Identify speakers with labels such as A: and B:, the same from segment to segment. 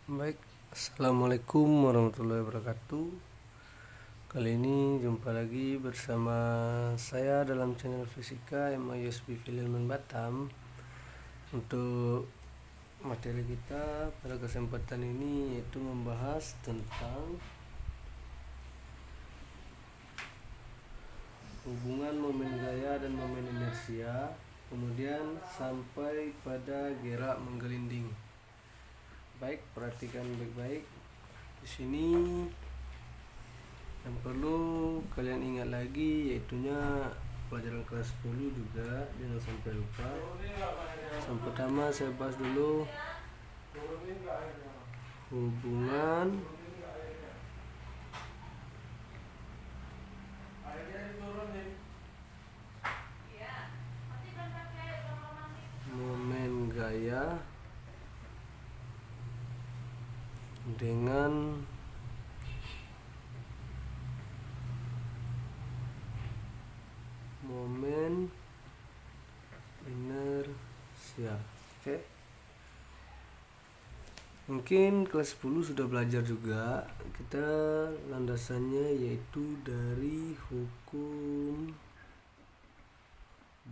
A: Baik, assalamualaikum warahmatullahi wabarakatuh. Kali ini jumpa lagi bersama saya dalam channel Fisika MIUSB Fililman Batam. Untuk materi kita pada kesempatan ini yaitu membahas tentang hubungan momen gaya dan momen inersia, kemudian sampai pada gerak menggelinding. Baik, perhatikan baik-baik. Di sini yang perlu kalian ingat lagi yaitunya pelajaran kelas 10 juga, jangan sampai lupa. Yang pertama saya bahas dulu hubungan momen gaya dengan momen inersia. Oke. Mungkin kelas 10 sudah belajar juga. Kita landasannya yaitu dari hukum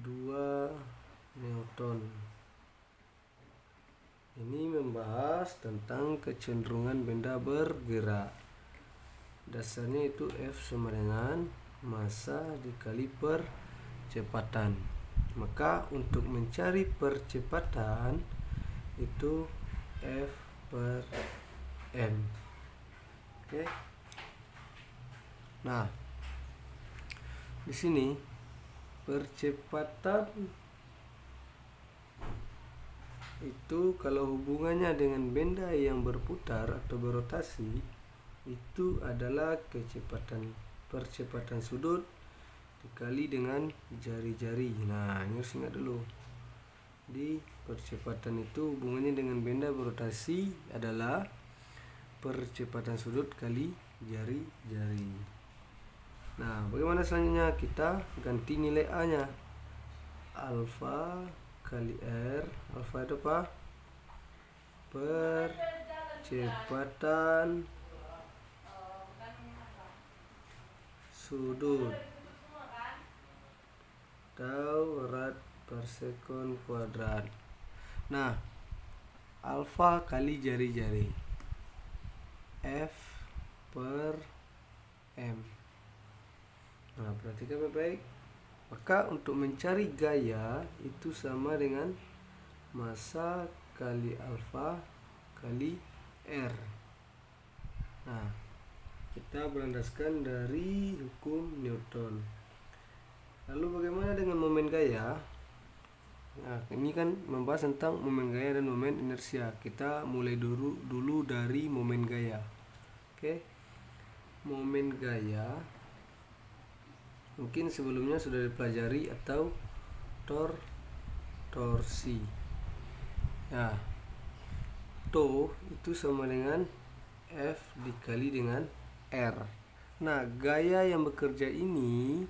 A: 2 Newton. Ini membahas tentang kecenderungan benda bergerak. Dasarnya itu F sama dengan massa dikali percepatan. Maka untuk mencari percepatan itu F per M. Oke. Nah, di sini percepatan itu kalau hubungannya dengan benda yang berputar atau berotasi itu adalah percepatan sudut dikali dengan jari-jari. Nah, ini harus ingat dulu. Di percepatan itu hubungannya dengan benda berotasi adalah percepatan sudut kali jari-jari. Nah, bagaimana selanjutnya? Kita ganti nilai A-nya. Alfa kali R. Alfa itu apa? Percepatan sudut atau rad per sekon kuadrat. Nah, alfa kali jari-jari F per M. Nah, perhatikan baik-baik. Maka untuk mencari gaya itu sama dengan massa kali alfa kali R. Nah, kita berlandaskan dari hukum Newton. Lalu bagaimana dengan momen gaya? Nah, ini kan membahas tentang momen gaya dan momen inersia. Kita mulai dulu dari momen gaya. Oke. Momen gaya mungkin sebelumnya sudah dipelajari atau torsi. Ya. Tau itu sama dengan F dikali dengan R. Nah, gaya yang bekerja ini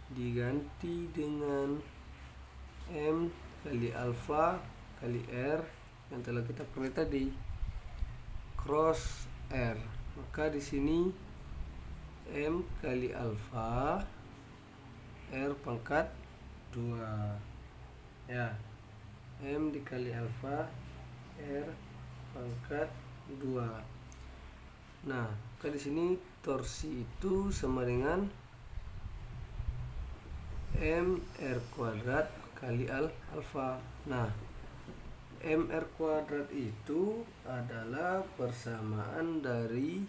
A: diganti dengan M kali alfa kali R yang telah kita peroleh tadi cross R. Maka di sini M kali alfa R pangkat 2. Ya. M dikali alfa R pangkat 2. Nah, maka di sini torsi itu sama dengan mr kuadrat kali alfa. Nah, mr kuadrat itu adalah persamaan dari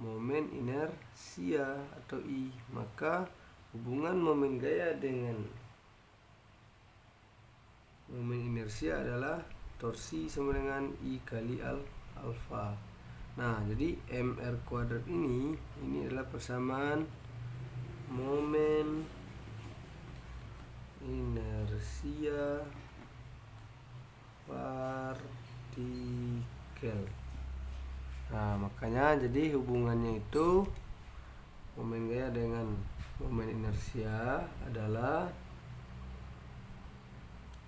A: momen inersia atau I. Maka hubungan momen gaya dengan momen inersia adalah torsi sama dengan I kali alfa. Nah, jadi mr kuadrat ini adalah persamaan momen inersia partikel. Nah, makanya jadi hubungannya itu momen gaya dengan momen inersia adalah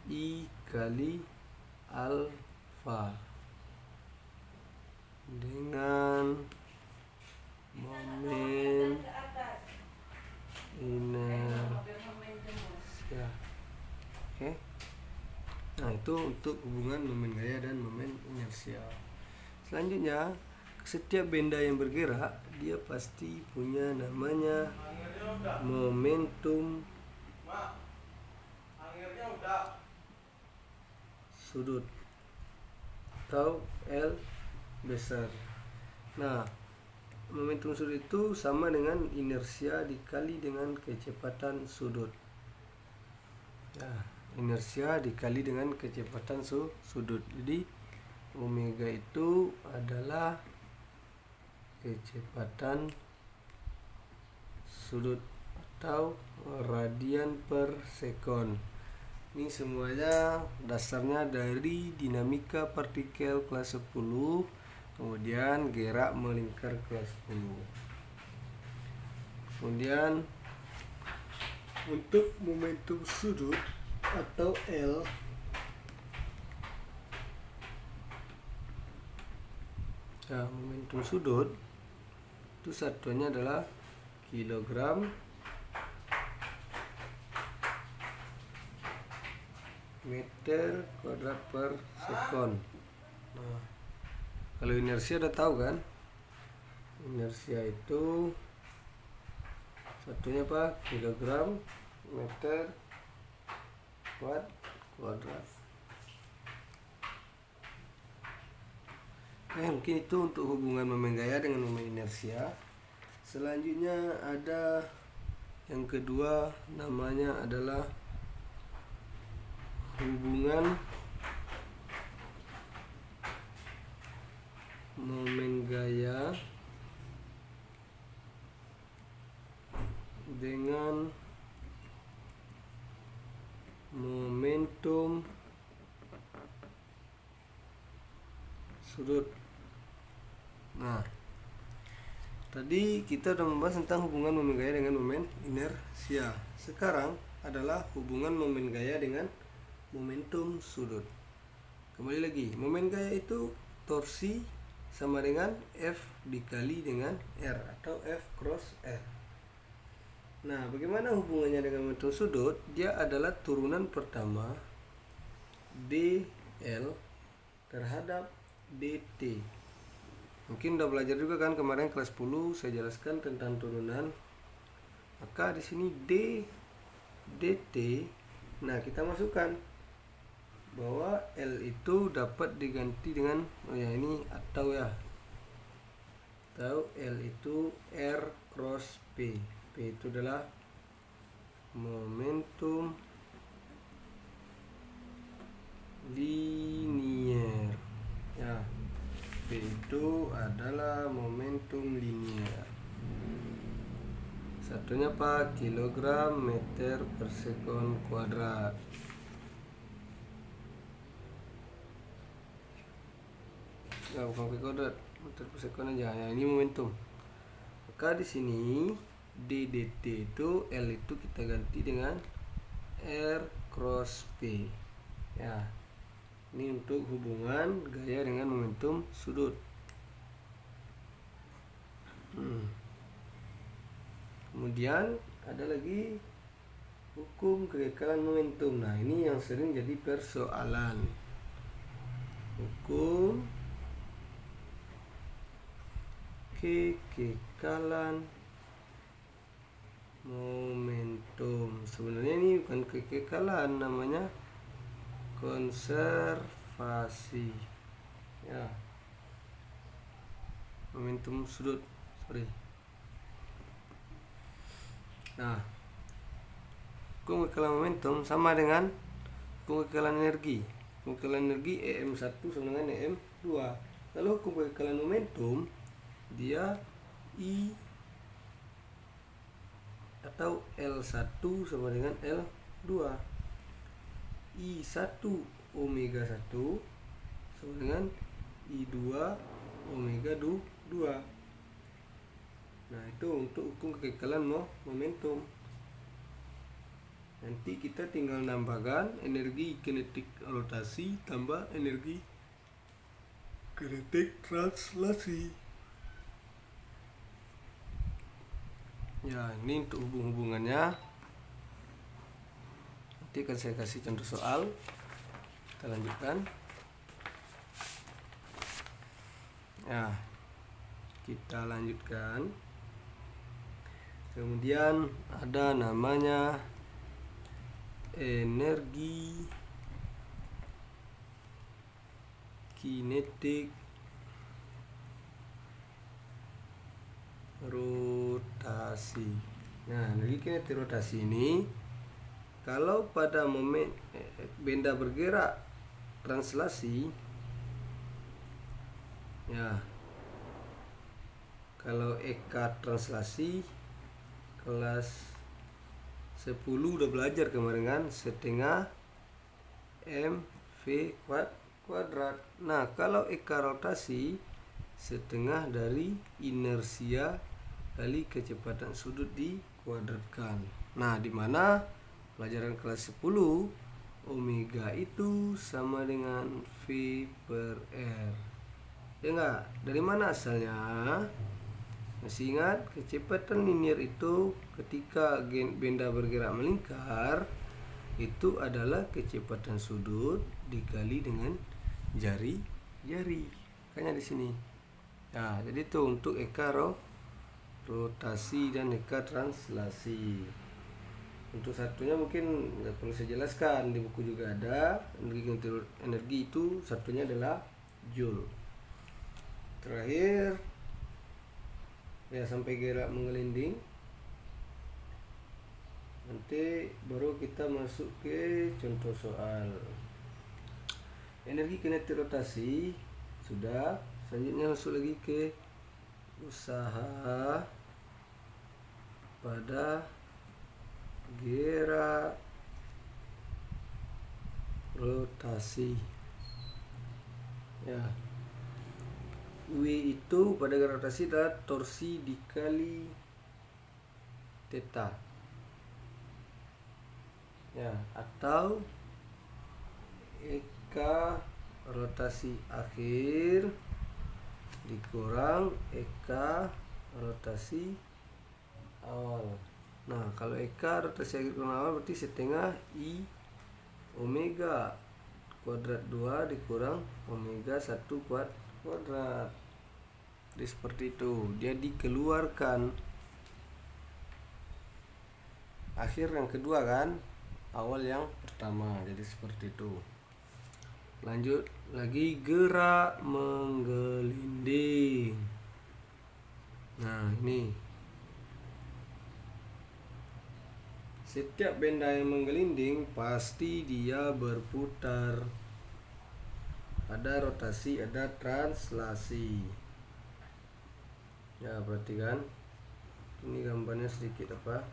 A: I kali alfa. dengan momen inersia. Oke. Nah, itu untuk hubungan momen gaya dan momen inersia. Selanjutnya, setiap benda yang bergerak dia pasti punya namanya momentum sudut atau L besar. Nah, momentum sudut itu sama dengan inersia dikali dengan kecepatan sudut. Ya, inersia dikali dengan kecepatan sudut. Jadi omega itu adalah kecepatan sudut atau radian per sekon. Ini semuanya dasarnya dari dinamika partikel kelas 10, kemudian gerak melingkar kelas 10. Kemudian untuk momentum sudut atau L, nah, momentum sudut itu satuannya adalah kilogram meter kuadrat per sekon. Nah, kalau inersia udah tahu kan, inersia itu satunya apa? Kilogram meter kuadrat. Mungkin itu untuk hubungan momen gaya dengan momen inersia. Selanjutnya ada yang kedua, namanya adalah hubungan momen gaya dengan momentum sudut. Nah, tadi kita sudah membahas tentang hubungan momen gaya dengan momen inersia. Sekarang adalah hubungan momen gaya dengan momentum sudut. Kembali lagi, momen gaya itu torsi sama dengan F dikali dengan R atau F cross R. Nah, bagaimana hubungannya dengan momentum sudut? Dia adalah turunan pertama dL terhadap dt. Mungkin udah belajar juga kan kemarin kelas 10 saya jelaskan tentang turunan. Maka di sini d dt. Nah, kita masukkan bahwa L itu dapat diganti dengan ini atau L itu R cross P. P itu adalah momentum linier. Ya, P itu adalah momentum linier. Satunya apa? Kilogram meter per sekon kuadrat. Ya, bukan kuadrat, meter per sekon aja. Ya, ini momentum. Maka di sini d dt itu L itu kita ganti dengan R cross P. Ya, ini untuk hubungan gaya dengan momentum sudut. Kemudian ada lagi hukum kekekalan momentum. Nah, ini yang sering jadi persoalan. Hukum kekekalan momentum. Sebenarnya ini bukan kekekalan, namanya konservasi. Ya, momentum sudut. Nah, hukum kekekalan momentum sama dengan hukum kekekalan energi. Hukum kekekalan energi EM1 sama dengan EM2. Lalu hukum kekekalan momentum dia I atau L1 sama dengan L2. I1 omega 1 sama dengan I2 omega 2. Nah, itu untuk hukum kekekalan momentum. Nanti kita tinggal nambahkan energi kinetik rotasi tambah energi kinetik translasi. Ya, ini untuk hubungannya. Nanti akan saya kasih contoh soal. Kita lanjutkan. Ya, kita lanjutkan. Kemudian ada namanya energi kinetik rotasi. Nah, energi kinetik rotasi ini kalau pada momen benda bergerak translasi, ya, kalau Eka translasi kelas 10 udah belajar kemarin kan, setengah mv kuadrat. Nah, kalau Eka rotasi setengah dari inersia kali kecepatan sudut dikuadratkan. Nah, di mana pelajaran kelas 10 omega itu sama dengan V per R. Ya enggak? Dari mana asalnya? Masih ingat? Kecepatan linier itu ketika benda bergerak melingkar itu adalah kecepatan sudut dikali dengan jari. Makanya di sini. Nah, jadi itu untuk Eka rotasi dan Eka translasi. Untuk satunya mungkin nggak perlu saya jelaskan, di buku juga ada. Energi itu satunya adalah Joule. Terakhir, ya, sampai gerak menggelinding. Nanti baru kita masuk ke contoh soal. Energi kinetik rotasi sudah. Selanjutnya masuk lagi ke usaha pada gerak rotasi. Ya, W itu pada gerak rotasi adalah torsi dikali theta. Ya, atau Eka rotasi akhir dikurang Eka rotasi awal. Nah, kalau Eka rotasi akhir kurang awal berarti setengah I omega kuadrat 2 dikurang omega 1 kuadrat. Jadi seperti itu. Dia dikeluarkan. Akhir yang kedua kan, awal yang pertama. Jadi seperti itu. Lanjut lagi gerak menggelinding. Nah, ini setiap benda yang menggelinding pasti dia berputar. Ada rotasi, ada translasi. Ya, perhatikan. Ini gambarnya sedikit apa?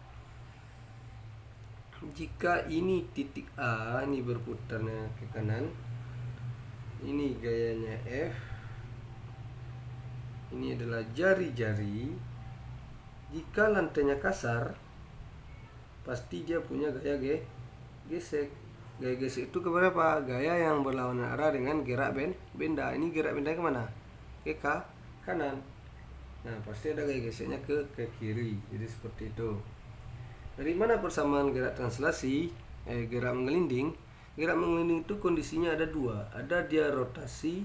A: Jika ini titik A, ini berputarnya ke kanan. Ini gayanya F. Ini adalah jari-jari. Jika lantainya kasar, pasti dia punya gaya gesek. Gaya gesek itu keberapa? Gaya yang berlawanan arah dengan gerak benda. Ini gerak benda kemana? Ke kanan. Nah, pasti ada gaya geseknya ke kiri. Jadi seperti itu. Dari mana persamaan gerak translasi? Gerak menggelinding. Gerak menggelinding itu kondisinya ada dua. Ada dia rotasi,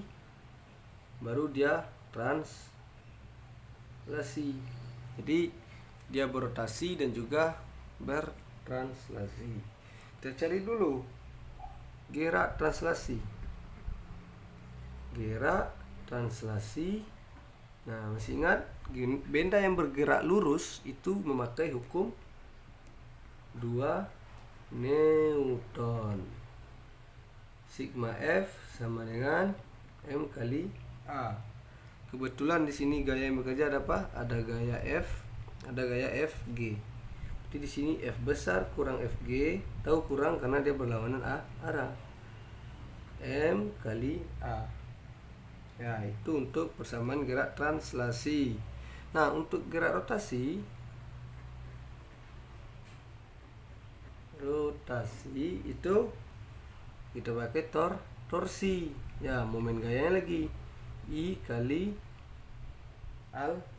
A: baru dia translasi. Jadi dia berotasi dan juga bertranslasi. Kita cari dulu gerak translasi. Gerak translasi. Nah, masih ingat benda yang bergerak lurus itu memakai hukum 2 Newton. Sigma F sama dengan M kali A. Kebetulan di sini gaya yang bekerja ada apa? Ada gaya F, ada gaya FG. Jadi di sini F besar kurang FG, tahu kurang karena dia berlawanan arah. M kali A. Ya, itu untuk persamaan gerak translasi. Nah, untuk gerak rotasi itu kita pakai torsi. Ya, momen gayanya lagi I kali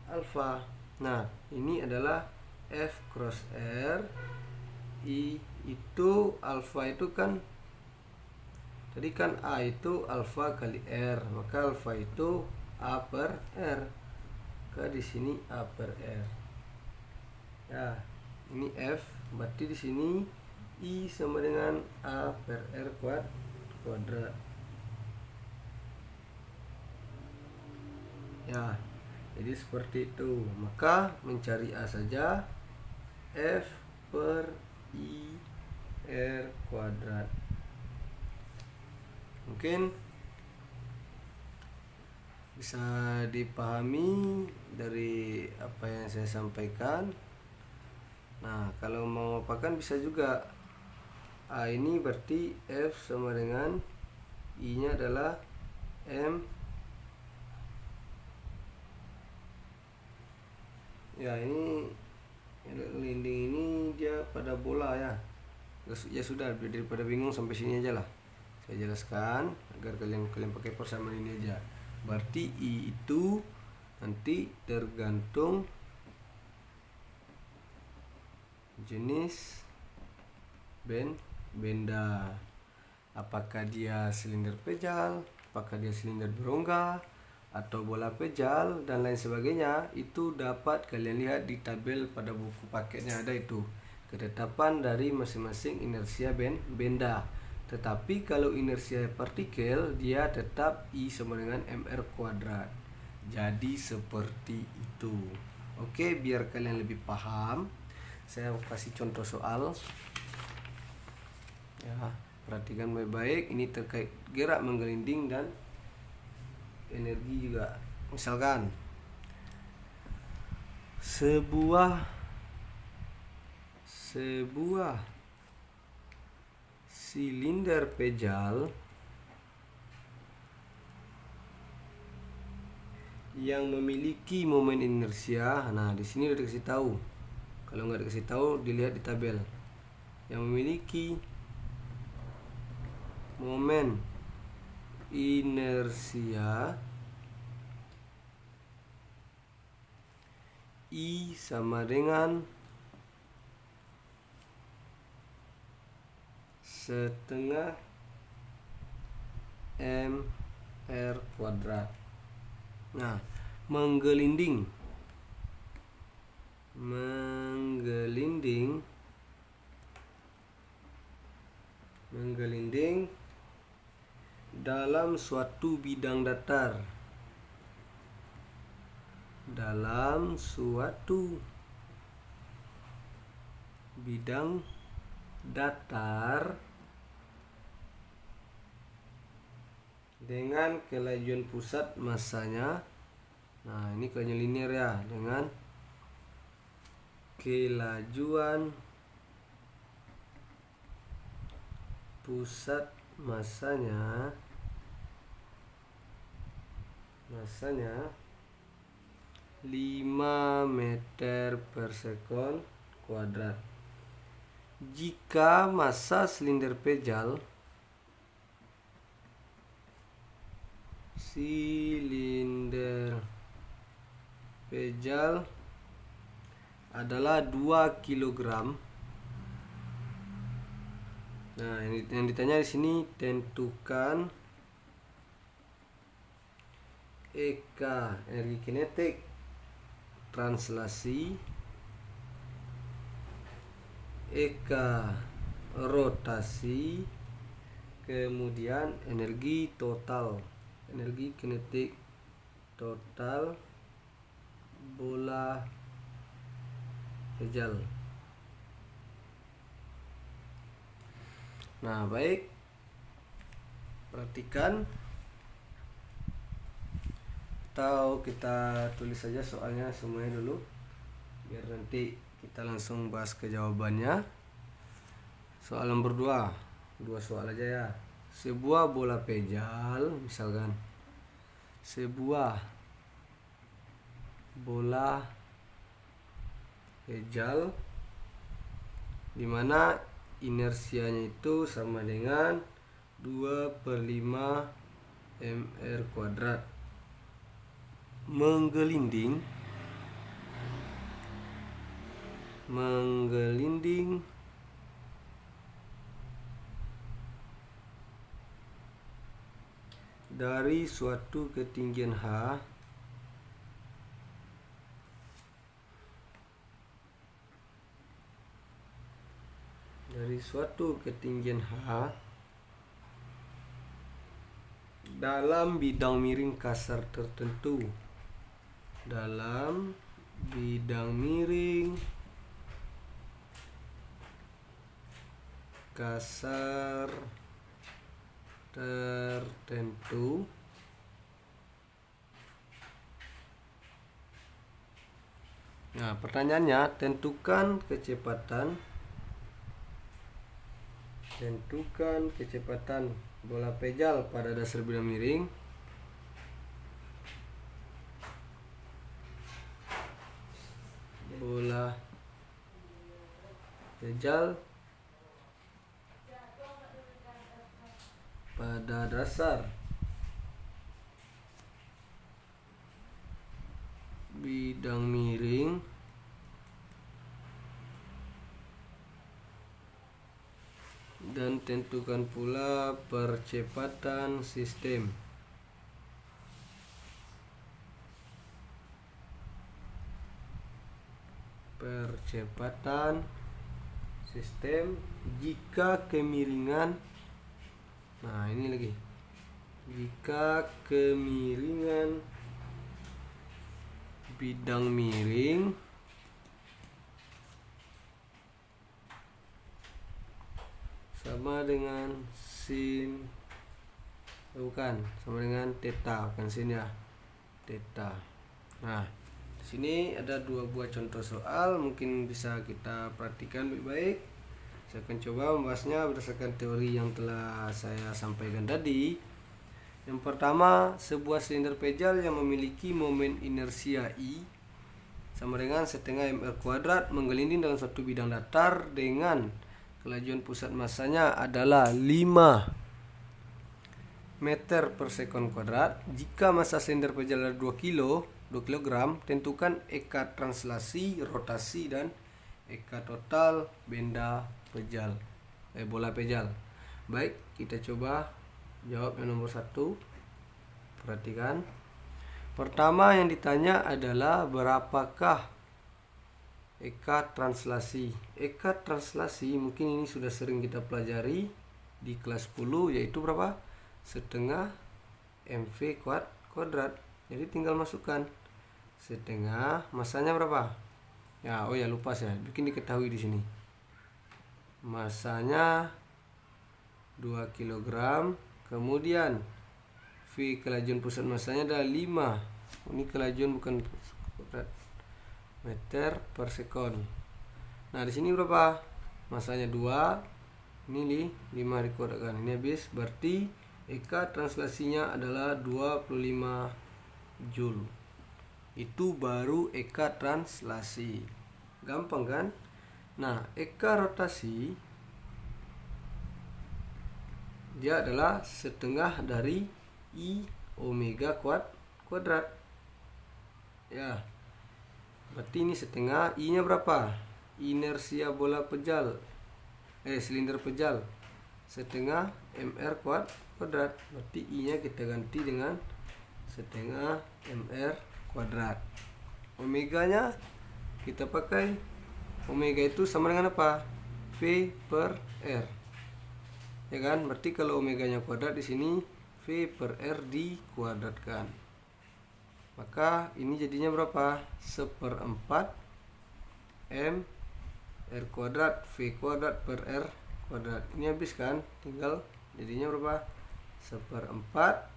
A: alfa. Nah, ini adalah F cross R. I itu alfa itu kan tadi kan A itu alfa kali R, maka alfa itu A per R. Maka di sini A per R. Ya, ini F, berarti di sini I sama dengan A per R kuadrat. Ya, jadi seperti itu. Maka mencari A saja, F per I R kuadrat. Mungkin bisa dipahami dari apa yang saya sampaikan. Nah, kalau mau apakan bisa juga. A ini berarti F sama dengan I nya adalah M. Ya, ini linding ini dia pada bola ya. Ya sudah, daripada bingung sampai sini aja lah. Saya jelaskan agar kalian pakai persamaan ini aja. Berarti I itu nanti tergantung jenis benda. Apakah dia silinder pejal, apakah dia silinder berongga, atau bola pejal dan lain sebagainya. Itu dapat kalian lihat di tabel pada buku paketnya, ada itu ketetapan dari masing-masing inersia benda. Tetapi kalau inersia partikel, dia tetap I sama dengan mr kuadrat. Jadi seperti itu. Oke, biar kalian lebih paham, saya kasih contoh soal. Ya, perhatikan baik-baik. Ini terkait gerak menggelinding dan energi juga. Misalkan sebuah silinder pejal yang memiliki momen inersia. Nah, di sini udah dikasih tahu. Kalau nggak dikasih tahu, dilihat di tabel. Yang memiliki momen inersia I sama dengan setengah mr kuadrat. Nah, menggelinding dalam suatu bidang datar. Dalam suatu bidang datar dengan kelajuan pusat masanya. Nah, ini kelajuan linear ya, dengan kelajuan pusat masanya 5 meter per sekon kuadrat. Jika massa silinder pejal adalah 2 kg. Nah, yang ditanya di sini, tentukan EK, energi kinetik, translasi, EK rotasi, kemudian energi kinetik total bola pejal. Nah, baik, perhatikan, atau kita tulis saja soalnya semuanya dulu biar nanti kita langsung bahas ke jawabannya. Soal nomor 2 soal aja ya. Sebuah bola pejal, misalkan sebuah bola pejal dimana inersianya itu sama dengan 2/5 mr kuadrat. menggelinding dari suatu ketinggian H dalam bidang miring kasar tertentu. Dalam bidang miring kasar tertentu, nah pertanyaannya, tentukan kecepatan bola pejal pada dasar bidang miring pada dasar bidang miring dan tentukan pula percepatan sistem. Jika kemiringan, nah ini lagi, jika kemiringan bidang miring sama dengan theta, bukan sin ya, theta. Nah, di sini ada dua buah contoh soal, mungkin bisa kita perhatikan baik-baik. Saya akan coba membahasnya berdasarkan teori yang telah saya sampaikan tadi. Yang pertama, sebuah silinder pejal yang memiliki momen inersia I sama dengan setengah mr kuadrat menggelinding dalam suatu bidang datar dengan kelajuan pusat massanya adalah 5 meter per sekon kuadrat. Jika massa silinder pejal adalah 2 kg, tentukan eka translasi, rotasi, dan eka total benda bola pejal. Baik, kita coba jawab yang nomor 1. Perhatikan. Pertama yang ditanya adalah berapakah eka translasi. Eka translasi mungkin ini sudah sering kita pelajari di kelas 10, yaitu berapa? Setengah mv kuadrat. Jadi tinggal masukkan setengah, masanya berapa? Ya, lupa saya bikin diketahui di sini. Masanya 2 kg, kemudian V kelajuan pusat massanya adalah 5. Ini kelajuan bukan kuadrat, meter per sekon. Nah, di sini berapa? Masanya 2. Ini 5 dikuadratkan. Ini habis, berarti eka translasinya adalah 25 Joule. Itu baru eka translasi. Gampang kan? Nah, eka rotasi dia adalah setengah dari I omega kuadrat. Ya. Berarti ini setengah, I-nya berapa? Inersia bola pejal. Silinder pejal. Setengah mr kuadrat. Berarti I-nya kita ganti dengan setengah mr kuadrat. Omeganya kita pakai, omega itu sama dengan apa? V per R. Ya kan? Berarti kalau omeganya kuadrat di sini V per R dikuadratkan. Maka ini jadinya berapa? 1/4 M R kuadrat V kuadrat per R kuadrat. Ini habis kan? Tinggal jadinya berapa? 1/4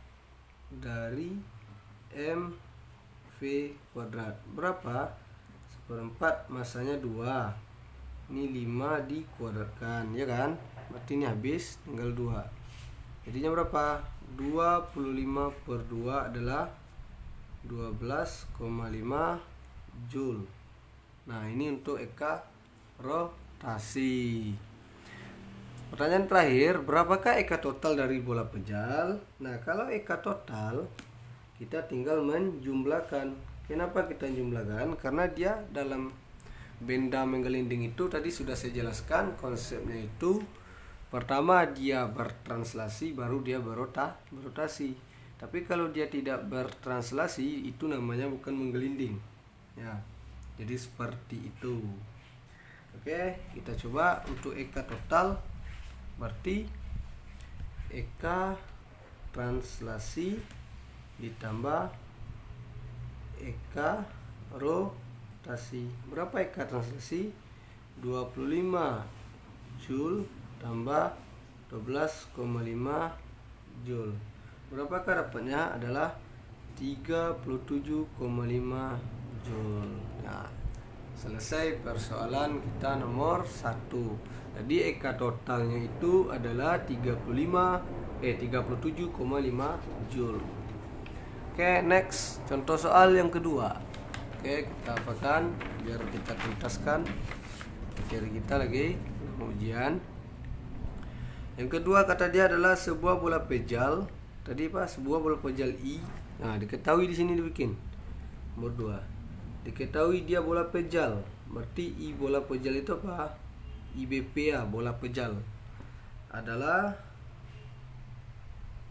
A: dari M V kuadrat. Berapa? 1/4, masanya 2. Ini 5 dikuadratkan, ya kan? Berarti ini habis, tinggal 2. Jadinya berapa? 25/2 adalah 12,5 Joule. Nah, ini untuk eka rotasi. Pertanyaan terakhir, berapakah eka total dari bola pejal? Nah, kalau eka total kita tinggal menjumlahkan. Kenapa kita jumlahkan? Karena dia dalam benda menggelinding itu tadi sudah saya jelaskan konsepnya itu. Pertama dia bertranslasi, baru dia berotasi. Tapi kalau dia tidak bertranslasi itu namanya bukan menggelinding. Ya. Jadi seperti itu. Oke, kita coba untuk EK total. Berarti EK translasi ditambah EK rotasi. Berapa EK translasi? 25 Joule tambah 12,5 Joule. Berapakah dapatnya? Adalah 37,5 Joule. Nah, selesai persoalan kita nomor 1. Jadi EK totalnya itu adalah 37,5 Joule. Oke, next. Contoh soal yang kedua. Oke, kita apakan biar kita tuntaskan materi kita lagi ujian. Yang kedua kata dia adalah sebuah bola pejal. Tadi Pak, sebuah bola pejal I. Nah, diketahui di sini dibikin. Nomor 2. Diketahui dia bola pejal. Berarti I bola pejal itu apa? IBP ya, bola pejal. Adalah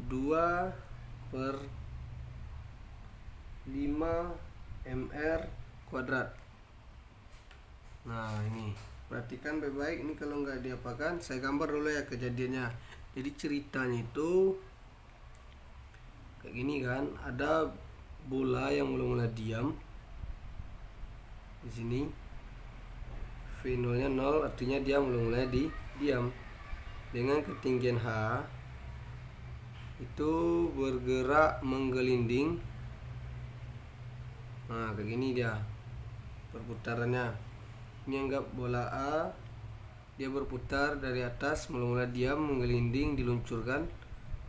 A: 2/5 mr kuadrat. Nah, ini perhatikan baik-baik. Ini kalau nggak diapakan, saya gambar dulu ya kejadiannya. Jadi ceritanya itu kayak gini kan, ada bola yang mula-mula diam di sini. V0-nya 0, artinya dia mula-mula diam. Dengan ketinggian H itu bergerak menggelinding. Nah, kayak gini dia perputarannya. Ini anggap bola A, dia berputar dari atas, mula-mula diam, menggelinding, diluncurkan.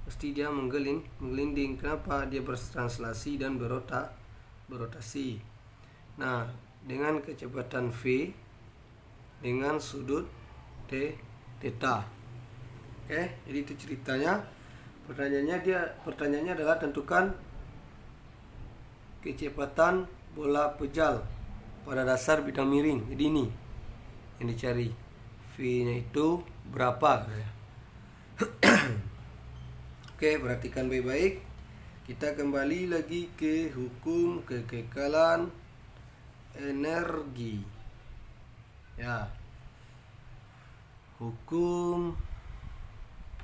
A: Pasti dia menggelinding. Kenapa? Dia bertranslasi dan berotasi. Nah, dengan kecepatan V dengan sudut theta. Oke, jadi itu ceritanya. Pertanyaannya adalah tentukan kecepatan bola pejal pada dasar bidang miring. Jadi ini yang dicari, V-nya itu berapa? Oke, perhatikan baik-baik. Kita kembali lagi ke hukum kekekalan energi. Ya. Hukum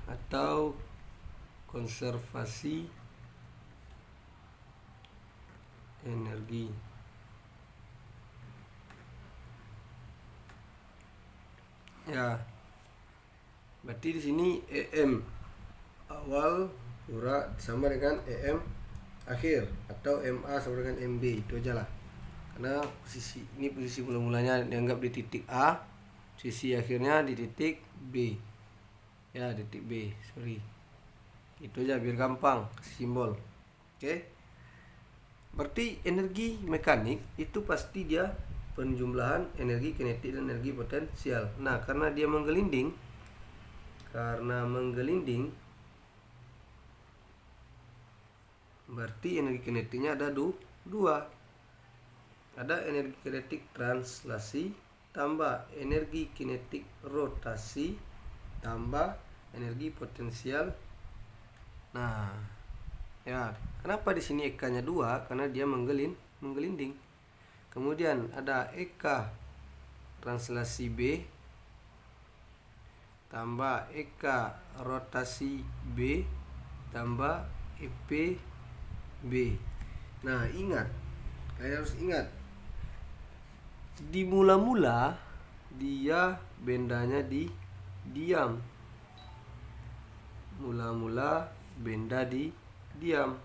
A: atau konservasi energi. Ya. Berarti di sini EM awal kurang sama dengan EM akhir, atau MA sama dengan MB. Itu aja lah. Karena posisi mula-mulanya dianggap di titik A, sisi akhirnya di titik B. Ya, titik B, sorry. Itu aja biar gampang simbol. Oke. Berarti energi mekanik itu pasti dia penjumlahan energi kinetik dan energi potensial. Nah, karena dia menggelinding, berarti energi kinetiknya ada dua. Ada energi kinetik translasi tambah energi kinetik rotasi tambah energi potensial. Nah, ya, kenapa di sini EK-nya 2? Karena dia menggelinding. Kemudian ada EK translasi B tambah EK rotasi B tambah EP B. Nah, kalian harus ingat, di mula-mula dia bendanya diam. Mula-mula benda diam.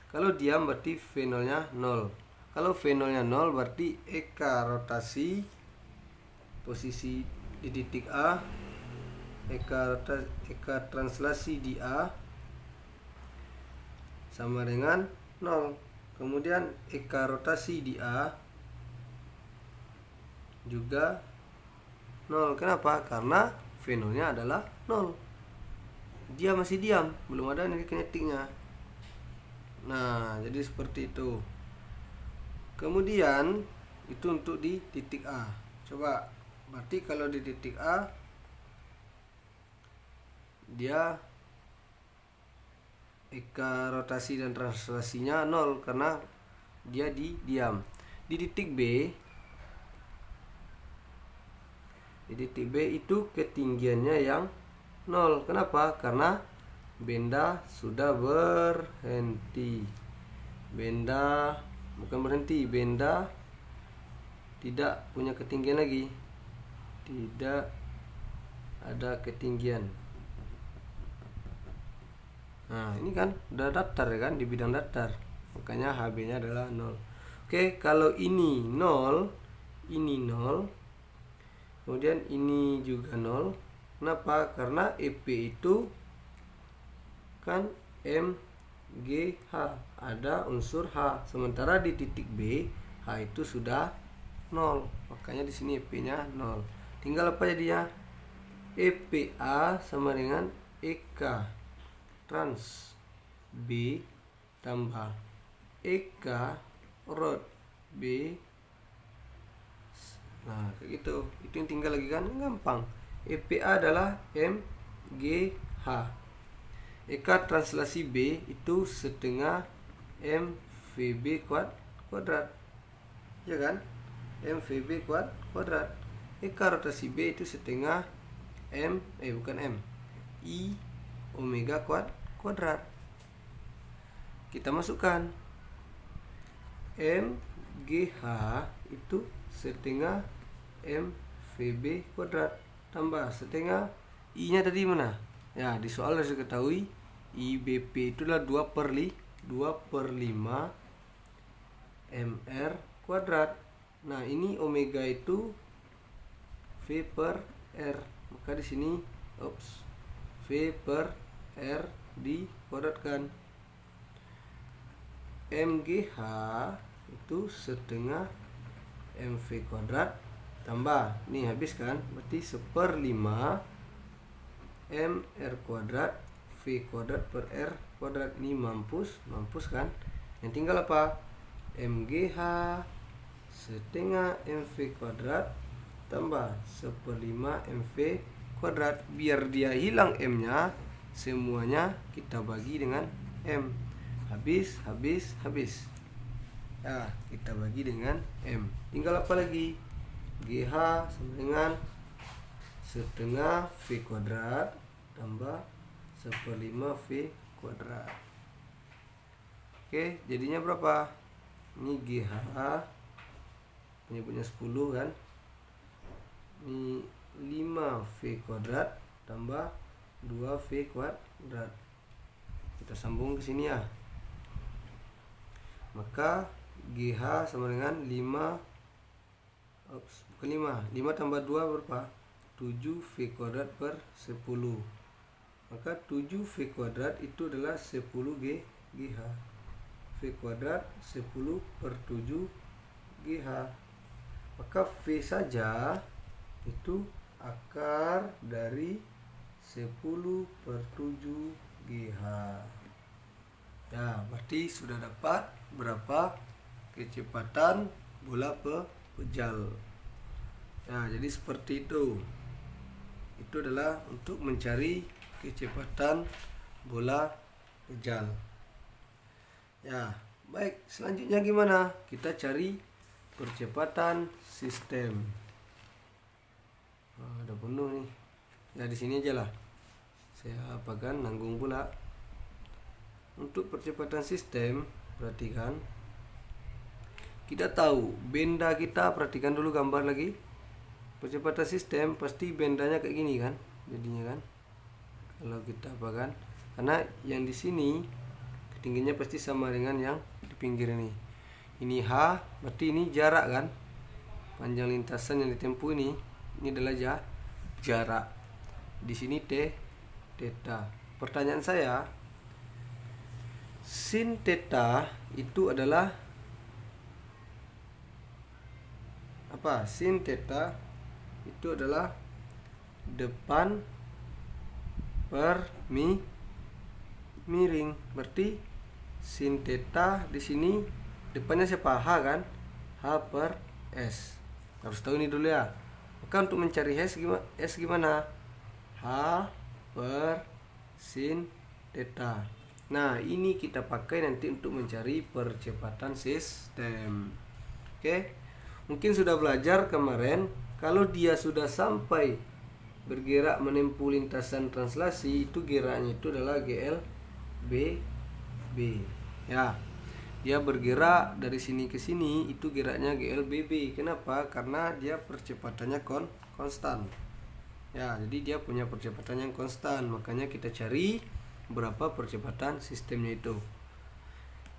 A: Kalau diam berarti V0-nya 0. Kalau V0-nya 0 berarti EK rotasi posisi di titik A, EK translasi di A sama dengan 0. Kemudian EK rotasi di A juga 0. Kenapa? Karena V0-nya adalah 0. Dia masih diam, belum ada energi kinetiknya. Nah, jadi seperti itu. Kemudian itu untuk di titik A. Coba, berarti kalau di titik A dia eka rotasi dan translasinya 0 karena dia diam. Di titik B, itu ketinggiannya yang 0. Kenapa? Karena benda sudah berhenti. Benda bukan berhenti, benda tidak punya ketinggian lagi. Tidak ada ketinggian. Nah, ini kan udah datar ya kan, di bidang datar. Makanya HB-nya adalah 0. Oke, kalau ini 0, ini 0. Kemudian ini juga 0. Kenapa? Karena EP itu kan MGH, ada unsur H. Sementara di titik B, H itu sudah 0. Makanya di sini EP-nya 0. Tinggal apa jadinya? EPA sama dengan EK trans B tambah EK rot B. Nah, kayak gitu. Itu yang tinggal lagi kan, gampang. EPA adalah MGH. EK translasi B itu setengah MVB kuadrat. Ya kan? MVB kuadrat. EK rotasi B itu setengah I omega kuadrat. Kita masukkan MGH itu setengah MVB kuadrat tambah setengah I-nya tadi mana? Ya, di soal harus diketahui IBP itu adalah 2/5 MR kuadrat. Nah, ini omega itu V per R. Maka di sini V per R dikuadratkan. MGH itu setengah MV kuadrat tambah, ini habis kan, berarti 1/5 MR kuadrat V kuadrat per R kuadrat. Ini mampus kan. Yang tinggal apa? MGH setengah MV kuadrat tambah 1/5 MV kuadrat. Biar dia hilang M-nya, semuanya kita bagi dengan M. Habis. Ya, kita bagi dengan M. Tinggal apa lagi? GH sama dengan setengah V kuadrat tambah 1/5 V kuadrat. Oke, jadinya berapa? Ini GH punya 10 kan. Ini 5V kuadrat tambah 2V kuadrat. Kita sambung ke sini ya. Maka GH sama dengan 5 tambah 2 berapa? 7V kuadrat per 10. Maka 7V kuadrat itu adalah 10 GH. V kuadrat 10 per 7 GH. Maka V saja itu akar dari 10 per 7 GH. Ya, berarti sudah dapat berapa kecepatan bola pejal. Ya, jadi seperti itu. Itu adalah untuk mencari kecepatan bola pejal. Ya, baik. Selanjutnya gimana? Kita cari percepatan sistem. Ada penuh nih. Ya, di sini aja lah. Saya apakan, nanggung pula. Untuk percepatan sistem, perhatikan. Kita tahu benda kita, perhatikan dulu gambar lagi. Percepatan sistem pasti bendanya kayak gini kan, jadinya kan. Kalau kita apakan, karena yang di sini ketinggiannya pasti sama dengan yang di pinggir ini. Ini H, berarti ini jarak kan. Panjang lintasan yang ditempuh ini adalah jarak. Di sini theta. Pertanyaan saya, sin theta itu adalah apa? Sin theta itu adalah depan per miring. Berarti sin theta di sini depannya siapa? H kan? H per S. Harus tahu ini dulu ya. Maka untuk mencari S gimana? H per sin theta. Nah, ini kita pakai nanti untuk mencari percepatan sistem. Oke. Mungkin sudah belajar kemarin, kalau dia sudah sampai bergerak menempuh lintasan translasi, itu geraknya itu adalah GLBB. Ya. Dia bergerak dari sini ke sini, itu geraknya GLBB. Kenapa? Karena dia percepatannya konstan. Ya, jadi dia punya percepatan yang konstan. Makanya kita cari berapa percepatan sistemnya itu.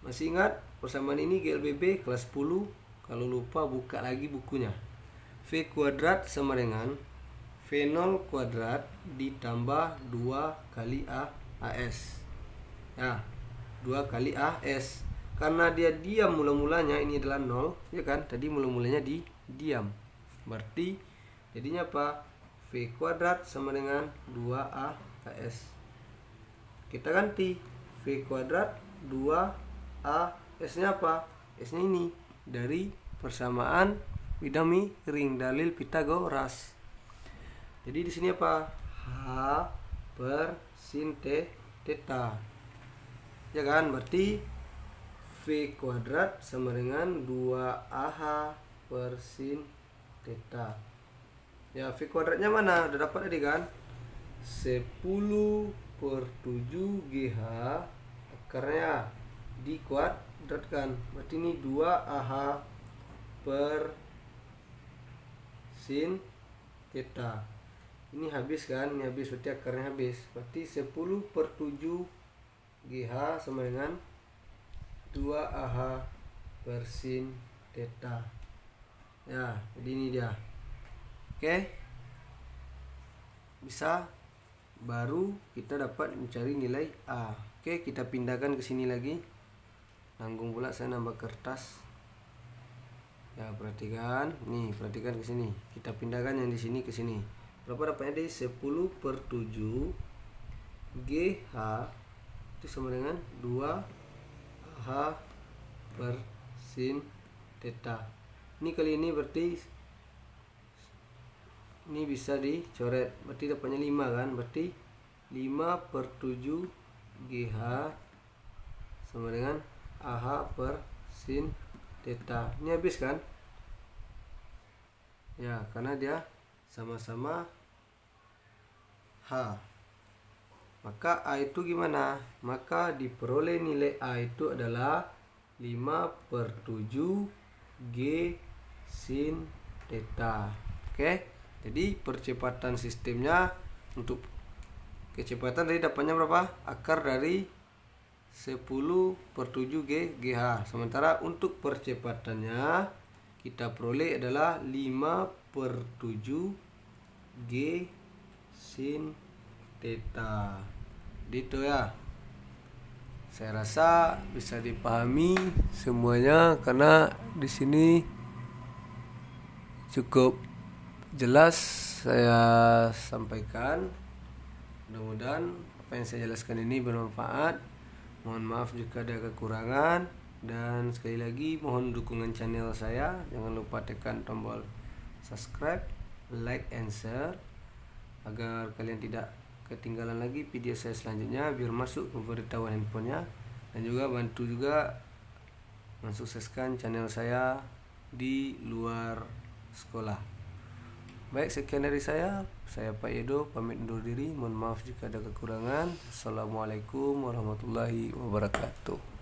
A: Masih ingat persamaan ini GLBB kelas 10? Kalau lupa buka lagi bukunya. V kuadrat sama dengan V0 kuadrat ditambah 2 kali AS. Ya, 2 kali AS. Karena dia diam mula-mulanya, ini adalah 0, ya kan? Tadi mula-mulanya di diam. Berarti jadinya apa? V kuadrat sama dengan 2AS. Kita ganti V kuadrat 2A S nya apa? S nya ini dari persamaan bidang miring dalil Pitagoras. Jadi di sini apa? H per sin theta. Ya kan? Berarti V kuadrat sama dengan 2AH per sin theta. Ya, V kuadratnya mana? Udah dapat tadi kan? 10 per 7 GH akarnya dikuadratkan. Berarti ini 2AH per sin theta. Ini habis kan? Ini habis, berarti akarnya habis. Berarti 10 per 7 GH sama dengan 2AH per sin theta. Ya, jadi ini dia. Oke. Bisa, baru kita dapat mencari nilai A. Oke, kita pindahkan ke sini lagi. Nanggung pula saya nambah kertas. Ya, perhatikan. Nih, perhatikan ke sini. Kita pindahkan yang di sini ke sini. Berapa dapatnya? Di 10 per 7 GH itu sama dengan 2H per sin theta. Ini kali ini berarti ini bisa dicoret, berarti dapatnya 5 kan? Berarti 5 per 7 GH sama dengan AH per sin theta. Ini habis kan? Ya, karena dia sama-sama H. Maka A itu gimana? Maka diperoleh nilai A itu adalah 5 per 7 G sin theta. Oke. Jadi percepatan sistemnya untuk kecepatan tadi dapatnya berapa? Akar dari 10 per 7 GH. Sementara untuk percepatannya kita peroleh adalah 5 per 7 G sin theta. Gitu ya. Saya rasa bisa dipahami semuanya karena di sini cukup jelas saya sampaikan. Mudah-mudahan apa yang saya jelaskan ini bermanfaat. Mohon maaf jika ada kekurangan, dan sekali lagi mohon dukungan channel saya. Jangan lupa tekan tombol subscribe, like, and share agar kalian tidak ketinggalan lagi video saya selanjutnya, biar masuk ke pemberitahuan handphonenya, dan juga bantu juga mensukseskan channel saya di luar sekolah. Baik, sekian dari saya Pak Edo pamit undur diri. Mohon maaf jika ada kekurangan. Assalamualaikum warahmatullahi wabarakatuh.